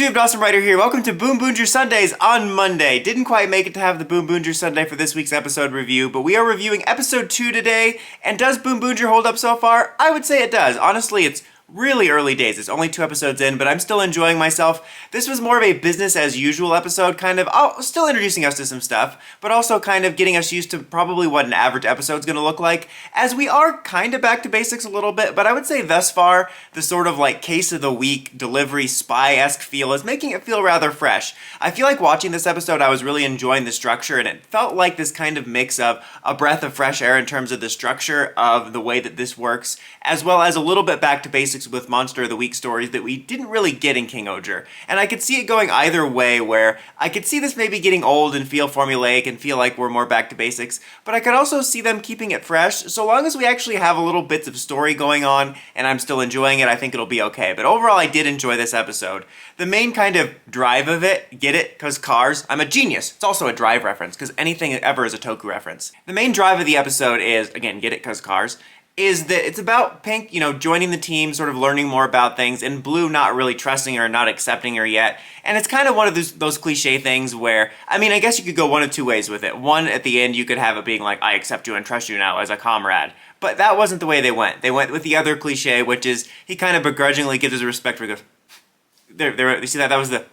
YouTube, Dawson Ryder here. Welcome to BoonBoomger Sundays on Monday. Didn't quite make it to have the BoonBoomger Sunday for this week's episode review, but we are reviewing episode 2 today. And does BoonBoomger hold up so far? I would say it does. Honestly, it's really early days. It's only 2 episodes in, but I'm still enjoying myself. This was more of a business as usual episode, kind of still introducing us to some stuff, but also kind of getting us used to probably what an average episode's gonna look like, as we are kind of back to basics a little bit, but I would say thus far, the sort of like case of the week, delivery, spy-esque feel is making it feel rather fresh. I feel like watching this episode, I was really enjoying the structure, and it felt like this kind of mix of a breath of fresh air in terms of the structure of the way that this works, as well as a little bit back to basics with Monster of the Week stories that we didn't really get in King Oger. And I could see it going either way, where I could see this maybe getting old and feel formulaic and feel like we're more back to basics, but I could also see them keeping it fresh. So long as we actually have a little bits of story going on and I'm still enjoying it, I think it'll be okay. But overall, I did enjoy this episode. The main kind of drive of it, get it? Because cars. I'm a genius. It's also a drive reference, because anything ever is a Toku reference. The main drive of the episode is, again, get it? Because cars. Is that it's about Pink, joining the team, sort of learning more about things, and Blue not really trusting her, not accepting her yet. And it's kind of one of those cliche things where, I mean, I guess you could go one of two ways with it. One, at the end, you could have it being like, I accept you and trust you now as a comrade. But that wasn't the way they went. They went with the other cliche, which is he kind of begrudgingly gives his respect for the... You see that? That was the...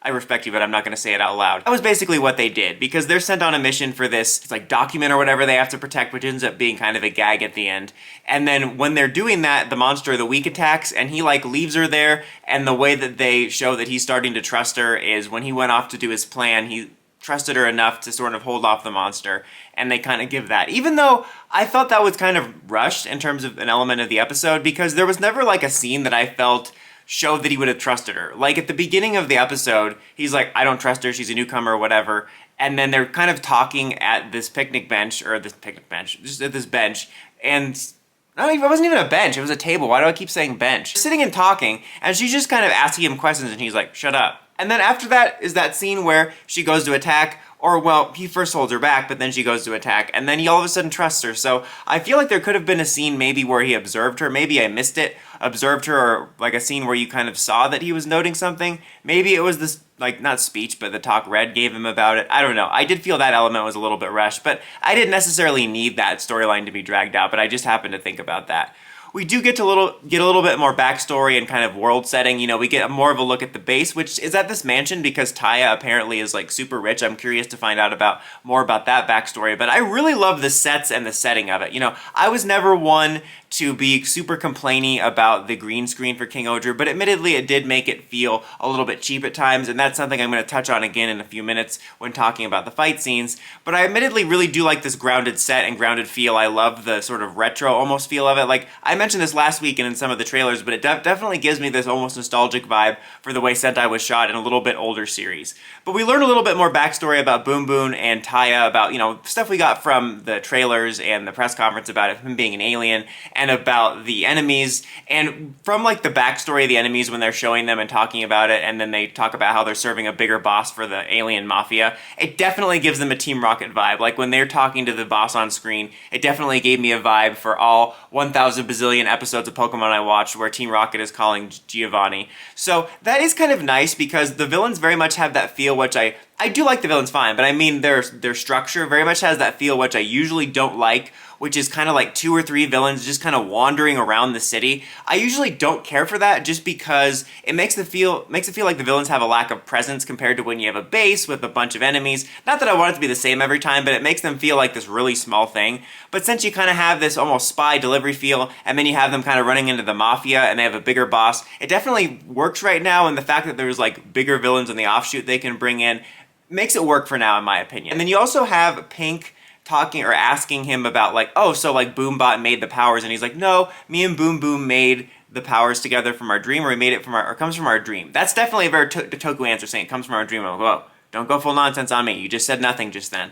I respect you, but I'm not going to say it out loud. That was basically what they did, because they're sent on a mission for this, it's like document or whatever they have to protect, which ends up being kind of a gag at the end. And then when they're doing that, the Monster of the Week attacks, and he like leaves her there, and the way that they show that he's starting to trust her is when he went off to do his plan, he trusted her enough to sort of hold off the monster, and they kind of give that. Even though I felt that was kind of rushed in terms of an element of the episode, because there was never like a scene that I felt showed that he would have trusted her. Like at the beginning of the episode, he's like, I don't trust her, she's a newcomer or whatever. And then they're kind of talking at this picnic bench, just at this bench. And it wasn't even a bench, it was a table. Why do I keep saying bench? Sitting and talking, and she's just kind of asking him questions, and he's like, shut up. And then after that is that scene where she goes to attack, or well, he first holds her back, but then she goes to attack, and then he all of a sudden trusts her. So I feel like there could have been a scene maybe where he observed her, maybe I missed it, observed her, or like a scene where you kind of saw that he was noting something. Maybe it was this, like, not speech, but the talk Red gave him about it. I don't know. I did feel that element was a little bit rushed, but I didn't necessarily need that storyline to be dragged out, but I just happened to think about that. We do get a little bit more backstory and kind of world setting. We get more of a look at the base, which is at this mansion because Taya apparently is like super rich. I'm curious to find out more about that backstory, but I really love the sets and the setting of it. I was never one to be super complainy about the green screen for King Oger, but admittedly it did make it feel a little bit cheap at times, and that's something I'm going to touch on again in a few minutes when talking about the fight scenes. But I admittedly really do like this grounded set and grounded feel. I love the sort of retro almost feel of it. Like, I mentioned this last week and in some of the trailers, but it definitely gives me this almost nostalgic vibe for the way Sentai was shot in a little bit older series. But we learn a little bit more backstory about Boon Boon and Taya, about, stuff we got from the trailers and the press conference about him being an alien, and about the enemies, and from like the backstory of the enemies when they're showing them and talking about it, and then they talk about how they're serving a bigger boss for the alien mafia. It definitely gives them a Team Rocket vibe. Like when they're talking to the boss on screen, it definitely gave me a vibe for all 1,000 bazillion episodes of Pokemon I watched where Team Rocket is calling Giovanni. So that is kind of nice because the villains very much have that feel, which I do like the villains fine, but I mean their structure very much has that feel which I usually don't like, which is kind of like 2 or 3 villains just kind of wandering around the city. I usually don't care for that just because it makes it feel like the villains have a lack of presence compared to when you have a base with a bunch of enemies. Not that I want it to be the same every time, but it makes them feel like this really small thing. But since you kind of have this almost spy delivery feel, and then you have them kind of running into the mafia and they have a bigger boss, it definitely works right now, and the fact that there's like bigger villains in the offshoot they can bring in makes it work for now, in my opinion. And then you also have Pink talking or asking him about like, oh, so like Boombot made the powers, and he's like, no, me and Boom Boom made the powers together from our dream, or we made it from or comes from our dream. That's definitely a very Toku answer, saying it comes from our dream. I'm like, whoa, don't go full nonsense on me. You just said nothing just then.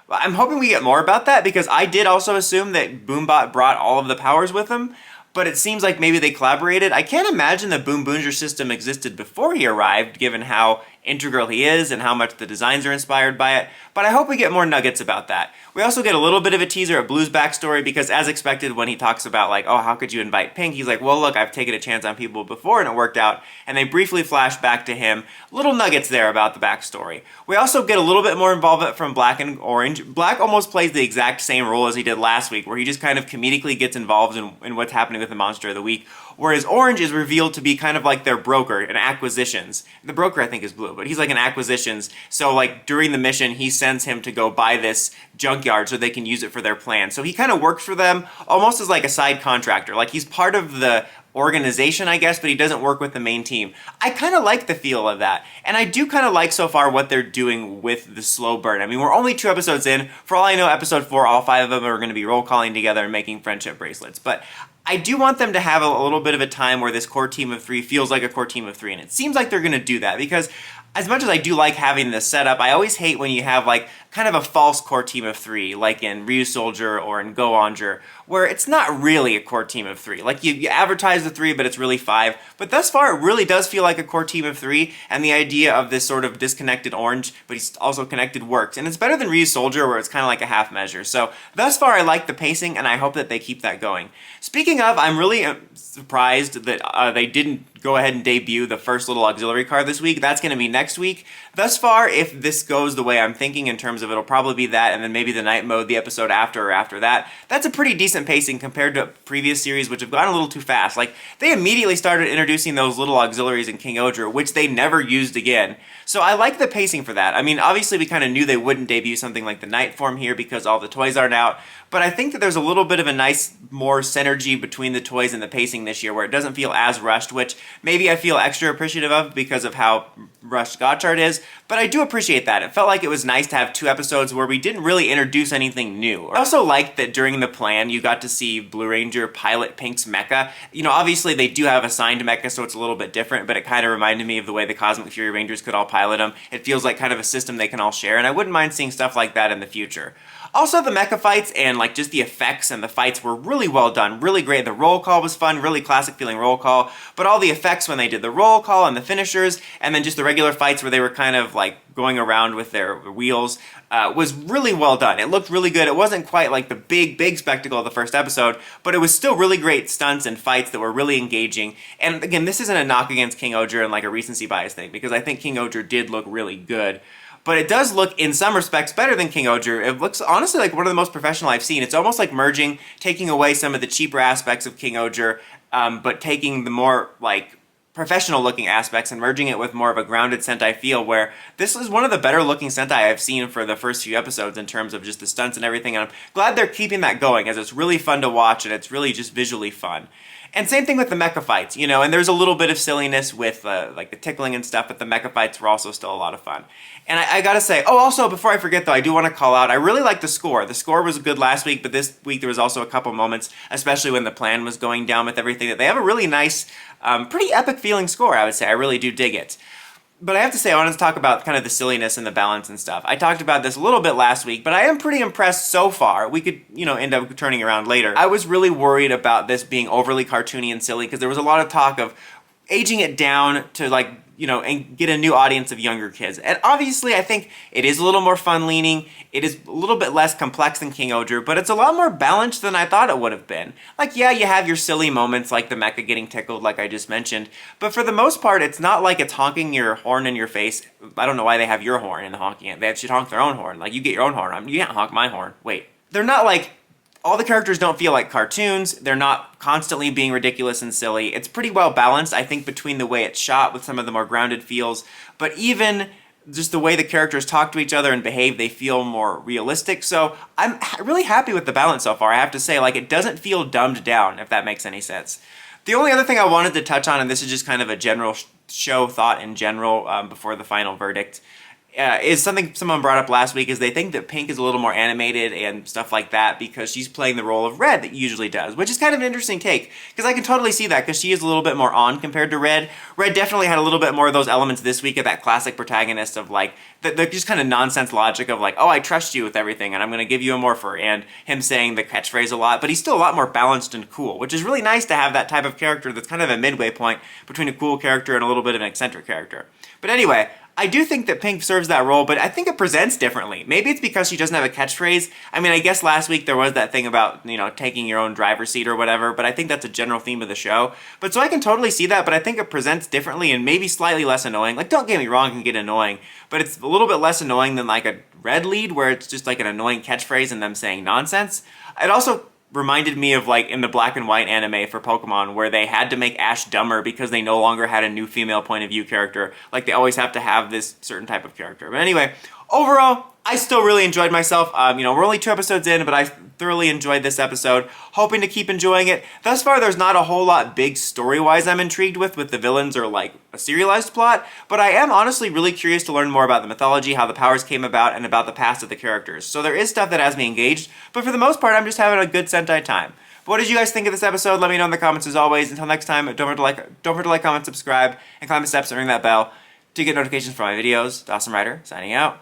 I'm hoping we get more about that, because I did also assume that Boombot brought all of the powers with him, but it seems like maybe they collaborated. I can't imagine the BoonBoomger system existed before he arrived, given how integral he is and how much the designs are inspired by it, but I hope we get more nuggets about that. We also get a little bit of a teaser of Blue's backstory because as expected when he talks about like, oh, how could you invite Pink? He's like, well, look, I've taken a chance on people before and it worked out, and they briefly flash back to him. Little nuggets there about the backstory. We also get a little bit more involvement from Black and Orange. Black almost plays the exact same role as he did last week, where he just kind of comedically gets involved in what's happening with the Monster of the Week, whereas Orange is revealed to be kind of like their broker in acquisitions. The broker, I think, is Blue, but he's like in acquisitions. So like during the mission, he sends him to go buy this junkyard so they can use it for their plan. So he kind of works for them almost as like a side contractor. Like he's part of the organization, I guess, but he doesn't work with the main team. I kind of like the feel of that, and I do kind of like so far what they're doing with the slow burn. I mean, we're only 2 episodes in. For all I know, episode 4, all 5 of them are going to be roll calling together and making friendship bracelets, but I do want them to have a little bit of a time where this core team of 3 feels like a core team of 3, and it seems like they're going to do that because as much as I do like having this setup, I always hate when you have like kind of a false core team of 3, like in Ryu Soldier or in Go-Onger, where it's not really a core team of 3. Like you advertise the 3, but it's really 5. But thus far, it really does feel like a core team of 3, and the idea of this sort of disconnected Orange, but he's also connected, works. And it's better than Ryu Soldier, where it's kind of like a half measure. So thus far, I like the pacing, and I hope that they keep that going. Speaking of, I'm really surprised that they didn't go ahead and debut the first little auxiliary card this week. That's going to be next week. Thus far, if this goes the way I'm thinking in terms of it'll probably be that, and then maybe the night mode, the episode after or after that, that's a pretty decent pacing compared to previous series, which have gone a little too fast. Like, they immediately started introducing those little auxiliaries in King Oger, which they never used again. So I like the pacing for that. I mean, obviously we kind of knew they wouldn't debut something like the night form here because all the toys aren't out, but I think that there's a little bit of a nice, more synergy between the toys and the pacing this year where it doesn't feel as rushed, which maybe I feel extra appreciative of because of how rushed Gotchard is, but I do appreciate that. It felt like it was nice to have 2 episodes where we didn't really introduce anything new. I also liked that during the plan, you got to see Blue Ranger pilot Pink's mecha. You know, obviously they do have assigned mecha, so it's a little bit different, but it kind of reminded me of the way the Cosmic Fury Rangers could all pilot them. It feels like kind of a system they can all share, and I wouldn't mind seeing stuff like that in the future. Also, the mecha fights and like just the effects and the fights were really well done, really great. The roll call was fun, really classic feeling roll call, but all the effects when they did the roll call and the finishers, and then just the regular fights where they were kind of like going around with their wheels, was really well done. It looked really good. It wasn't quite like the big spectacle of the first episode, but it was still really great stunts and fights that were really engaging. And again, this isn't a knock against King Oger and like a recency bias thing, because I think King Oger did look really good. But it does look, in some respects, better than King Oger. It looks, honestly, like one of the most professional I've seen. It's almost like merging, taking away some of the cheaper aspects of King Oger, but taking the more, like, professional-looking aspects and merging it with more of a grounded Sentai feel, where this is one of the better-looking Sentai I've seen for the first few episodes in terms of just the stunts and everything, and I'm glad they're keeping that going, as it's really fun to watch, and it's really just visually fun. And same thing with the mecha fights, you know, and there's a little bit of silliness with like the tickling and stuff, but the mecha fights were also still a lot of fun. And I gotta say, oh, also, before I forget though, I do want to call out, I really like the score. The score was good last week, but this week there was also a couple moments, especially when the plan was going down with everything, that they have a really nice, pretty epic feeling score, I would say. I really do dig it. But I have to say, I wanted to talk about kind of the silliness and the balance and stuff. I talked about this a little bit last week, but I am pretty impressed so far. We could, you know, end up turning around later. I was really worried about this being overly cartoony and silly because there was a lot of talk of aging it down to, like, you know, and get a new audience of younger kids. And obviously, I think it is a little more fun-leaning. It is a little bit less complex than King Oger, but it's a lot more balanced than I thought it would have been. Like, yeah, you have your silly moments like the mecha getting tickled, like I just mentioned, but for the most part, it's not like it's honking your horn in your face. I don't know why they have your horn in the honking it. They should honk their own horn. Like, you get your own horn. You can't honk my horn. Wait. They're not like... All the characters don't feel like cartoons. They're not constantly being ridiculous and silly. It's pretty well balanced, I think, between the way it's shot with some of the more grounded feels, but even just the way the characters talk to each other and behave, they feel more realistic. So I'm really happy with the balance so far. I have to say, like, it doesn't feel dumbed down, if that makes any sense. The only other thing I wanted to touch on, and this is just kind of a general show thought in general before the final verdict, is something someone brought up last week, is they think that Pink is a little more animated and stuff like that because she's playing the role of Red that usually does, which is kind of an interesting take, because I can totally see that, because she is a little bit more on compared to Red. Red definitely had a little bit more of those elements this week of that classic protagonist of, like, the just kind of nonsense logic of, like, oh, I trust you with everything, and I'm going to give you a morpher, and him saying the catchphrase a lot, but he's still a lot more balanced and cool, which is really nice to have that type of character that's kind of a midway point between a cool character and a little bit of an eccentric character. But anyway, I do think that Pink serves that role, but I think it presents differently. Maybe it's because she doesn't have a catchphrase. I mean, I guess last week there was that thing about, taking your own driver's seat or whatever, but I think that's a general theme of the show. But so I can totally see that, but I think it presents differently and maybe slightly less annoying. Like, don't get me wrong, it can get annoying, but it's a little bit less annoying than like a Red lead where it's just like an annoying catchphrase and them saying nonsense. It also reminded me of like in the black and white anime for Pokemon where they had to make Ash dumber because they no longer had a new female point of view character. Like they always have to have this certain type of character. But anyway, overall, I still really enjoyed myself. We're only 2 episodes in, but I thoroughly enjoyed this episode. Hoping to keep enjoying it. Thus far, there's not a whole lot big story-wise I'm intrigued with the villains or like a serialized plot, but I am honestly really curious to learn more about the mythology, how the powers came about, and about the past of the characters. So there is stuff that has me engaged, but for the most part, I'm just having a good Sentai time. But what did you guys think of this episode? Let me know in the comments as always. Until next time, don't forget to like, comment, subscribe, and climb the steps and ring that bell to get notifications for my videos. Dawson Ryder, signing out.